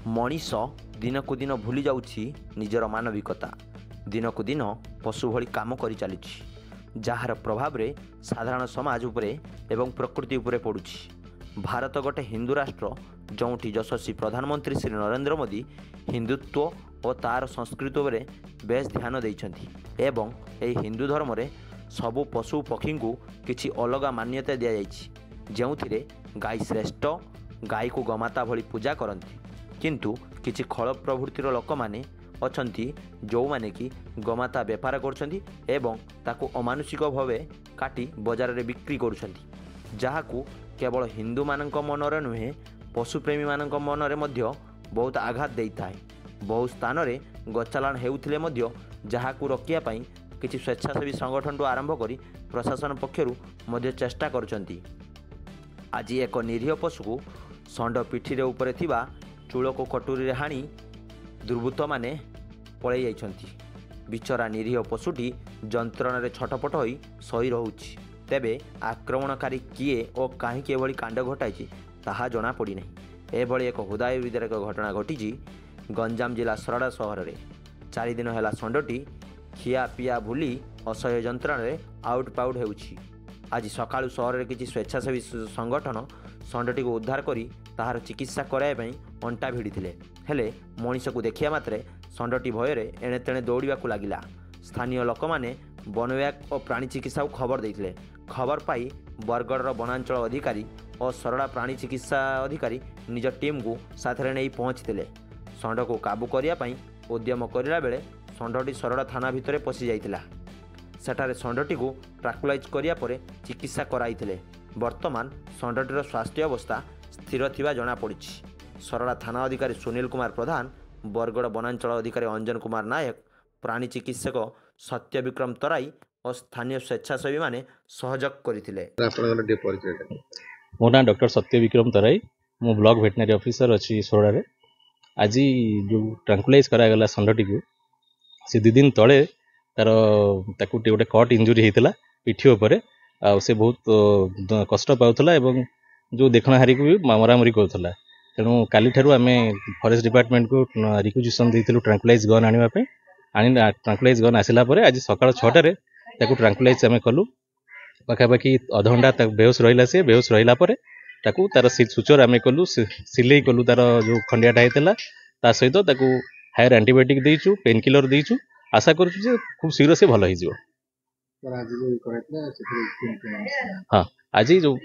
ମଣିଷ ଦିନକୁ ଦିନ ଭୁଲି ଯାଉଛି ନିଜର ମାନବିକତା। ଦିନକୁ ଦିନ ପଶୁ ଭଳି କାମ କରି ଚାଲିଛି, ଯାହାର ପ୍ରଭାବରେ ସାଧାରଣ ସମାଜ ଉପରେ ଏବଂ ପ୍ରକୃତି ଉପରେ ପଡ଼ୁଛି। ଭାରତ ଗୋଟେ ହିନ୍ଦୁ ରାଷ୍ଟ୍ର, ଯେଉଁଠି ଯଶସ୍ୱୀ ପ୍ରଧାନମନ୍ତ୍ରୀ ଶ୍ରୀ ନରେନ୍ଦ୍ର ମୋଦି ହିନ୍ଦୁତ୍ୱ ଓ ତା'ର ସଂସ୍କୃତି ଉପରେ ବେଶ ଧ୍ୟାନ ଦେଇଛନ୍ତି ଏବଂ ଏହି ହିନ୍ଦୁ ଧର୍ମରେ ସବୁ ପଶୁ ପକ୍ଷୀଙ୍କୁ କିଛି ଅଲଗା ମାନ୍ୟତା ଦିଆଯାଇଛି, ଯେଉଁଥିରେ ଗାଈ ଶ୍ରେଷ୍ଠ, ଗାଈକୁ ଗୋମାତା ଭଳି ପୂଜା କରନ୍ତି। କିନ୍ତୁ କିଛି ଖଳ ପ୍ରଭୃତିର ଲୋକମାନେ ଅଛନ୍ତି ଯେଉଁମାନେ କି ଗୋମାତା ବେପାର କରୁଛନ୍ତି ଏବଂ ତାକୁ ଅମାନୁଷିକ ଭାବେ କାଟି ବଜାରରେ ବିକ୍ରି କରୁଛନ୍ତି, ଯାହାକୁ କେବଳ ହିନ୍ଦୁମାନଙ୍କ ମନରେ ନୁହେଁ ପଶୁପ୍ରେମୀମାନଙ୍କ ମନରେ ମଧ୍ୟ ବହୁତ ଆଘାତ ଦେଇଥାଏ। ବହୁ ସ୍ଥାନରେ ଗଚାଲାଣ ହେଉଥିଲେ ମଧ୍ୟ ଯାହାକୁ ରୋକିବା ପାଇଁ କିଛି ସ୍ୱେଚ୍ଛାସେବୀ ସଂଗଠନଠୁ ଆରମ୍ଭ କରି ପ୍ରଶାସନ ପକ୍ଷରୁ ମଧ୍ୟ ଚେଷ୍ଟା କରୁଛନ୍ତି। ଆଜି ଏକ ନିରୀହ ପଶୁକୁ ଷଣ୍ଢ ପିଠିରେ ଉପରେ ଥିବା ଚୂଳକୁ କଟୁରୀରେ ହାଣି ଦୁର୍ବୃତ୍ତମାନେ ପଳାଇ ଯାଇଛନ୍ତି। ବିଚରା ନିରୀହ ପଶୁଟି ଯନ୍ତ୍ରଣାରେ ଛଟପଟ ହୋଇ ଶୋଇ ରହୁଛି। ତେବେ ଆକ୍ରମଣକାରୀ କିଏ ଓ କାହିଁକି ଏଭଳି କାଣ୍ଡ ଘଟାଇଛି ତାହା ଜଣାପଡ଼ିନାହିଁ। ଏଭଳି ଏକ ହୃଦୟ ବିଦାରକ ଘଟଣା ଘଟିଛି ଗଞ୍ଜାମ ଜିଲ୍ଲା ସୋରଡ଼ା ସହରରେ। 4 ଦିନ ହେଲା ଷଣ୍ଢଟି ଖିଆପିଆ ଭୁଲି ଅସହ୍ୟ ଯନ୍ତ୍ରଣାରେ ଆଉଟ୍ ପାଉଟ୍ ହେଉଛି। ଆଜି ସକାଳୁ ସହରରେ କିଛି ସ୍ୱେଚ୍ଛାସେବୀ ସଂଗଠନ ଷଣ୍ଢଟିକୁ ଉଦ୍ଧାର କରି ତାହାର ଚିକିତ୍ସା କରାଇବା ପାଇଁ ଅଣ୍ଟା ଭିଡ଼ିଥିଲେ। ହେଲେ ମଣିଷକୁ ଦେଖିବା ମାତ୍ରେ ଷଣ୍ଢଟି ଭୟରେ ଏଣେ ତେଣେ ଦୌଡ଼ିବାକୁ ଲାଗିଲା। ସ୍ଥାନୀୟ ଲୋକମାନେ ବନ ବିଭାଗ ଓ ପ୍ରାଣୀ ଚିକିତ୍ସାକୁ ଖବର ଦେଇଥିଲେ। ଖବର ପାଇ ବରଗଡ଼ର ବନାଞ୍ଚଳ ଅଧିକାରୀ ଓ ସୋରଡ଼ା ପ୍ରାଣୀ ଚିକିତ୍ସା ଅଧିକାରୀ ନିଜ ଟିମ୍କୁ ସାଥିରେ ନେଇ ପହଞ୍ଚିଥିଲେ। ଷଣ୍ଢକୁ କାବୁ କରିବା ପାଇଁ ଉଦ୍ୟମ କରିଲା ବେଳେ ଷଣ୍ଢଟି ସୋରଡ଼ା ଥାନା ଭିତରେ ପଶି ଯାଇଥିଲା। ସେଠାରେ ଷଣ୍ଢଟିକୁ ଟ୍ରାଙ୍କୁଲାଇଜ୍ କରିବା ପରେ ଚିକିତ୍ସା କରାଇଥିଲେ। ବର୍ତ୍ତମାନ ଷଣ୍ଢଟିର ସ୍ୱାସ୍ଥ୍ୟ ଅବସ୍ଥା ସ୍ଥିର ଥିବା ଜଣାପଡ଼ିଛି। ସୋରଡ଼ା ଥାନା ଅଧିକାରୀ ସୁନୀଲ କୁମାର ପ୍ରଧାନ, ବରଗଡ଼ ବନାଞ୍ଚଳ ଅଧିକାରୀ ଅଞ୍ଜନ କୁମାର ନାୟକ, ପ୍ରାଣୀ ଚିକିତ୍ସକ ସତ୍ୟ ବିକ୍ରମ ତରାଇ ଓ ସ୍ଥାନୀୟ ସ୍ୱେଚ୍ଛାସେବୀମାନେ ସହଯୋଗ କରିଥିଲେ। ମୋ ନାଁ ଡକ୍ଟର ସତ୍ୟ ବିକ୍ରମ ତରାଇ, ମୁଁ ବ୍ଲକ ଭେଟେନାରୀ ଅଫିସର ଅଛି ସୋରଡ଼ାରେ। ଆଜି ଯେଉଁ ଟ୍ରାଙ୍କୁଲାଇଜ୍ କରାଗଲା ଷଣ୍ଢଟିକୁ, ସେ 2 ଦିନ ତଳେ ତାକୁ ଗୋଟେ କଟ୍ ଇଞ୍ଜୁରି ହେଇଥିଲା ପିଠି ଉପରେ, ଆଉ ସେ ବହୁତ କଷ୍ଟ ପାଉଥିଲା ଏବଂ ଯେଉଁ ଦେଖଣାହାରୀକୁ ବି ମରାମରି କରୁଥିଲା। ତେଣୁ କାଲିଠାରୁ ଆମେ ଫରେଷ୍ଟ ଡିପାର୍ଟମେଣ୍ଟକୁ ରିକ୍ୱିଜିସନ୍ ଦେଇଥିଲୁ ଟ୍ରାଙ୍କୁଲାଇଜ୍ ଗନ୍ ଆଣିବା ପାଇଁ। ଟ୍ରାଙ୍କୁଲାଇଜ୍ ଗନ୍ ଆସିଲା ପରେ ଆଜି ସକାଳ 6ଟାରେ ତାକୁ ଟ୍ରାଙ୍କୁଲାଇଜ୍ ଆମେ କଲୁ। ପାଖାପାଖି ଅଧଘଣ୍ଟା ତାକୁ ବେହୋସ୍ ରହିଲା। ସେ ବେହୋସ୍ ରହିଲା ପରେ ତାକୁ ତାର ସୁଚର ଆମେ କଲୁ, ସିଲେଇ କଲୁ, ତାର ଯେଉଁ ଖଣ୍ଡିଆଟା ହେଇଥିଲା ତା ସହିତ ତାକୁ ହାୟର ଆଣ୍ଟିବାୟୋଟିକ୍ ଦେଇଛୁ, ପେନ୍ କିଲର ଦେଇଛୁ। ଆଶା କରୁଛୁ ଯେ ଖୁବ୍ ଶୀଘ୍ର ସେ ଭଲ ହେଇଯିବ। ହଁ, ଆଜି ଯେଉଁ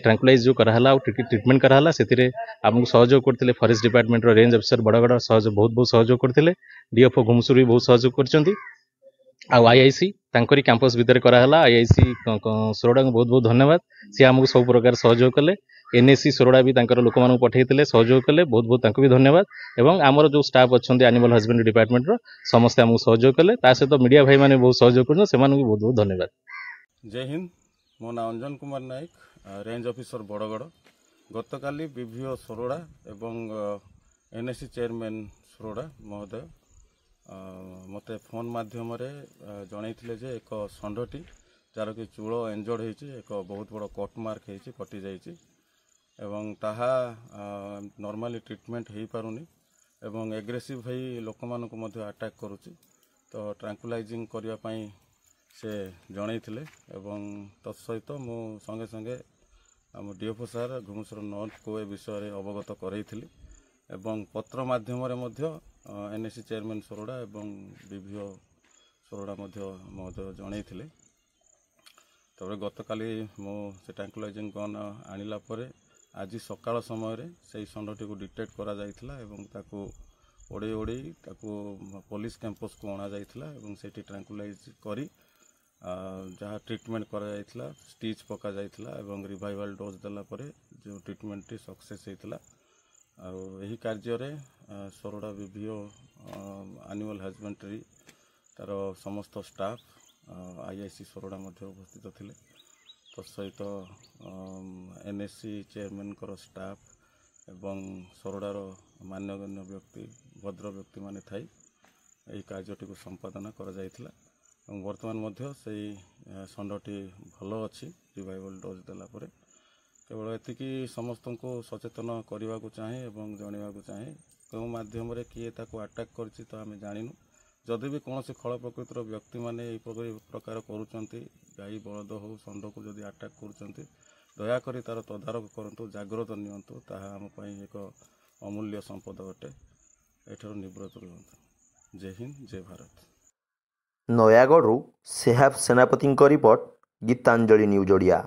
ଟ୍ରାଙ୍କୁଲାଇଜ୍ ଯେଉଁ କରାହେଲା ଆଉ ଟ୍ରିଟମେଣ୍ଟ କରାହେଲା, ସେଥିରେ ଆମକୁ ସହଯୋଗ କରିଥିଲେ ଫରେଷ୍ଟ ଡିପାର୍ଟମେଣ୍ଟର ରେଞ୍ଜ ଅଫିସର ବଡ଼ଗଡ଼ ବହୁତ ସହଯୋଗ କରିଥିଲେ। ଡିଏଫ୍ଓ ଘୁମସୁର ବି ବହୁତ ସହଯୋଗ କରିଛନ୍ତି। ଆଉ ଆଇଆଇସି ତାଙ୍କରି କ୍ୟାମ୍ପସ୍ ଭିତରେ କରାହେଲା। ଆଇଆଇସି ସୋରଡ଼ାଙ୍କୁ ବହୁତ ବହୁତ ଧନ୍ୟବାଦ। ସିଏ ଆମକୁ ସବୁ ପ୍ରକାର ସହଯୋଗ କଲେ। ଏନ୍ଏସି ସୋରଡ଼ା ବି ତାଙ୍କର ଲୋକମାନଙ୍କୁ ପଠାଇଥିଲେ, ସହଯୋଗ କଲେ, ବହୁତ ବହୁତ ତାଙ୍କୁ ବି ଧନ୍ୟବାଦ। ଏବଂ ଆମର ଯେଉଁ ଷ୍ଟାଫ୍ ଅଛନ୍ତି ଆନିମାଲ୍ ହଜବେଣ୍ଡରୀ ଡିପାର୍ଟମେଣ୍ଟର, ସମସ୍ତେ ଆମକୁ ସହଯୋଗ କଲେ। ତା ସହିତ ମିଡ଼ିଆ ଭାଇମାନେ ବହୁତ ସହଯୋଗ କରୁଛନ୍ତି, ସେମାନଙ୍କୁ ବି ବହୁତ ବହୁତ ଧନ୍ୟବାଦ। ଜୟ ହିନ୍ଦ। ମୋ ନାଁ ଅଞ୍ଜନ କୁମାର ନାୟକ, ରେଞ୍ଜ ଅଫିସର ବଡ଼ଗଡ଼। ଗତକାଲି ବିଭିଓ ସୋରଡ଼ା ଏବଂ ଏନ୍ଏସି ଚେୟାରମ୍ୟାନ୍ ସୋରଡ଼ା ମହୋଦୟ ମୋତେ ଫୋନ୍ ମାଧ୍ୟମରେ ଜଣାଇଥିଲେ ଯେ ଏକ ଷଣ୍ଢଟି ଯାହାର କି ଚୂଳ ଏଞ୍ଜର୍ଡ ହେଇଛି, ଏକ ବହୁତ ବଡ଼ କଟ୍ ମାର୍କ ହେଇଛି, କଟିଯାଇଛି ଏବଂ ତାହା ନର୍ମାଲି ଟ୍ରିଟମେଣ୍ଟ ହେଇପାରୁନି ଏବଂ ଏଗ୍ରେସିଭ୍ ହେଇ ଲୋକମାନଙ୍କୁ ମଧ୍ୟ ଆଟାକ୍ କରୁଛି। ତ ଟ୍ରାଙ୍କୁଲାଇଜିଂ କରିବା ପାଇଁ ସେ ଜଣାଇଥିଲେ ଏବଂ ତତ୍ସହିତ ମୁଁ ସଙ୍ଗେ ସଙ୍ଗେ ଆମ ଡିଏଫ୍ଓ ସାର୍ ଘୁମୁସର ନର୍ଥକୁ ଏ ବିଷୟରେ ଅବଗତ କରାଇଥିଲି ଏବଂ ପତ୍ର ମାଧ୍ୟମରେ ମଧ୍ୟ ଏନ୍ଏସି ଚେୟାରମ୍ୟାନ୍ ସୋରଡ଼ା ଏବଂ ବିଭିଓ ସୋରଡ଼ା ମଧ୍ୟ ମହୋଦୟ ଜଣାଇଥିଲେ। ତାପରେ ଗତକାଲି ମୁଁ ସେ ଟ୍ରାଙ୍କୁଲାଇଜିଂ ଗନ୍ ଆଣିଲା ପରେ ଆଜି ସକାଳ ସମୟରେ ସେହି ଷଣ୍ଢଟିକୁ ଡିଟେକ୍ଟ କରାଯାଇଥିଲା ଏବଂ ତାକୁ ଓଡ଼େଇ ତାକୁ ପୋଲିସ କ୍ୟାମ୍ପସକୁ ଅଣାଯାଇଥିଲା ଏବଂ ସେଠି ଟ୍ରାଙ୍କୁଲାଇଜ୍ କରି ଯାହା ଟ୍ରିଟମେଣ୍ଟ କରାଯାଇଥିଲା, ଷ୍ଟିଚ୍ ପକାଯାଇଥିଲା ଏବଂ ରିଭାଇଭାଲ୍ ଡୋଜ୍ ଦେଲା ପରେ ଯେଉଁ ଟ୍ରିଟମେଣ୍ଟଟି ସକ୍ସେସ୍ ହେଇଥିଲା। ଆଉ ଏହି କାର୍ଯ୍ୟରେ ସୋରଡ଼ା ବିଭିଓ ଆନିମାଲ୍ ହଜବେଣ୍ଡରୀ ତାର ସମସ୍ତ ଷ୍ଟାଫ୍, ଆଇଆଇସି ସୋରଡ଼ା ମଧ୍ୟ ଉପସ୍ଥିତ ଥିଲେ। ତତ୍ସହିତ ଏନ୍ଏସି ଚେୟାରମ୍ୟାନ୍ଙ୍କର ଷ୍ଟାଫ୍ ଏବଂ ସୋରଡ଼ାର ମାନ୍ୟଗଣ୍ୟ ବ୍ୟକ୍ତି, ଭଦ୍ର ବ୍ୟକ୍ତିମାନେ ଥାଇ ଏହି କାର୍ଯ୍ୟଟିକୁ ସମ୍ପାଦନା କରାଯାଇଥିଲା ଏବଂ ବର୍ତ୍ତମାନ ମଧ୍ୟ ସେଇ ଷଣ୍ଢଟି ଭଲ ଅଛି ରିଭାଇଭାଲ୍ ଡୋଜ୍ ଦେଲା ପରେ। କେବଳ ଏତିକି ସମସ୍ତଙ୍କୁ ସଚେତନ କରିବାକୁ ଚାହେଁ ଏବଂ ଜଣାଇବାକୁ ଚାହେଁ, କେଉଁ ମାଧ୍ୟମରେ କିଏ ତାକୁ ଆଟାକ୍ କରିଛି ତ ଆମେ ଜାଣିନୁ। ଯଦି ବି କୌଣସି ଖଳ ପ୍ରକୃତିର ବ୍ୟକ୍ତିମାନେ ଏହି ପ୍ରକାର କରୁଛନ୍ତି, ଗାଈ ବଳଦ ହେଉ ଷଣ୍ଢକୁ ଯଦି ଆଟାକ୍ କରୁଛନ୍ତି, ଦୟାକରି ତା'ର ତଦାରଖ କରନ୍ତୁ, ଜାଗ୍ରତ ନିଅନ୍ତୁ। ତାହା ଆମ ପାଇଁ ଏକ ଅମୂଲ୍ୟ ସମ୍ପଦ ଅଟେ। ଏଠାରୁ ନିବୃତ୍ତ ରୁହନ୍ତୁ। ଜୟ ହିନ୍ଦ, ଜୟ ଭାରତ। ନୟାଗଡ଼ରୁ ସେହାବ ସେନାପତିଙ୍କ ରିପୋର୍ଟ, ଗୀତାଞ୍ଜଳି ନ୍ୟୁଜ୍ ଓଡ଼ିଆ।